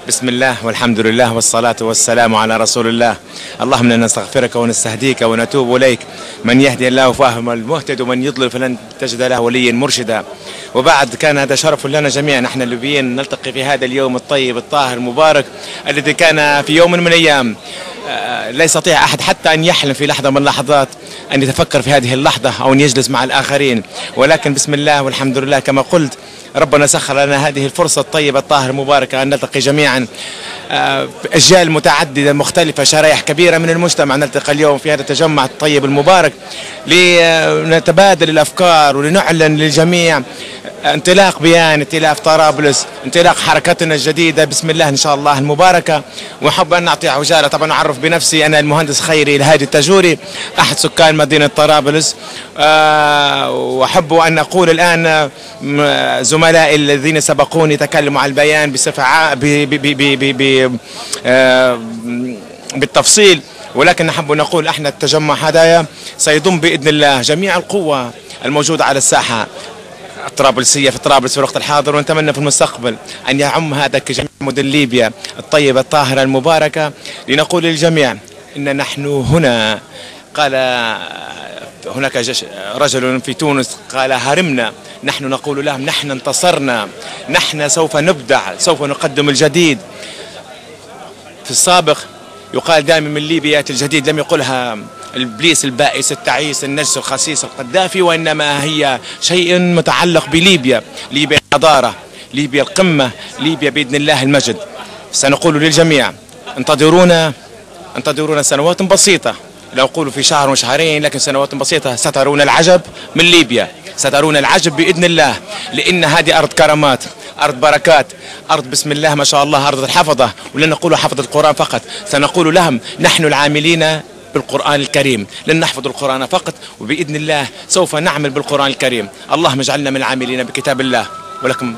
بسم الله والحمد لله والصلاة والسلام على رسول الله. اللهم إنا نستغفرك ونستهديك ونتوب إليك. من يهدي الله فهو المهتد ومن يضلل فلن تجد له وليا مرشدا. وبعد، كان هذا شرف لنا جميعا نحن الليبيين نلتقي في هذا اليوم الطيب الطاهر المبارك الذي كان في يوم من الأيام لا يستطيع أحد حتى أن يحلم في لحظة من اللحظات أن يتفكر في هذه اللحظة أو أن يجلس مع الآخرين، ولكن بسم الله والحمد لله كما قلت ربنا سخر لنا هذه الفرصة الطيبة الطاهرة المباركة أن نلتقي جميعا أجيال متعددة مختلفة، شرائح كبيرة من المجتمع نلتقي اليوم في هذا التجمع الطيب المبارك لنتبادل الأفكار ولنعلن للجميع انطلاق بيان ائتلاف طرابلس، انطلاق حركتنا الجديدة بسم الله إن شاء الله المباركة. وأحب أن أعطي عجالة طبعا أعرف بنفسي، أنا المهندس خيري الهادي التاجوري أحد سكان مدينة طرابلس. وأحب أن أقول الآن زملائي الذين سبقوني تكلموا عن البيان بصفة بالتفصيل، ولكن نحب نقول احنا التجمع هذا سيضم بإذن الله جميع القوة الموجودة على الساحة الطرابلسية في طرابلس في الوقت الحاضر، ونتمنى في المستقبل أن يعم هذا كجميع مدن ليبيا الطيبة الطاهرة المباركة، لنقول للجميع إن نحن هنا. قال هناك رجل في تونس قال هرمنا، نحن نقول لهم نحن انتصرنا، نحن سوف نبدع، سوف نقدم الجديد. في السابق يقال دائما من ليبيا الجديد، لم يقلها الإبليس البائس التعيس النجس الخسيس القذافي، وإنما هي شيء متعلق بليبيا، ليبيا الحضارة، ليبيا القمة، ليبيا بإذن الله المجد. سنقول للجميع انتظرونا سنوات بسيطة، لا أقول في شهر وشهرين لكن سنوات بسيطة سترون العجب من ليبيا، سترون العجب بإذن الله، لأن هذه أرض كرامات، أرض بركات، أرض بسم الله ما شاء الله، أرض الحفظة. ولن نقول حفظ القرآن فقط، سنقول لهم نحن العاملين بالقرآن الكريم، لن نحفظ القرآن فقط، وبإذن الله سوف نعمل بالقرآن الكريم. اللهم اجعلنا من العاملين بكتاب الله. ولكم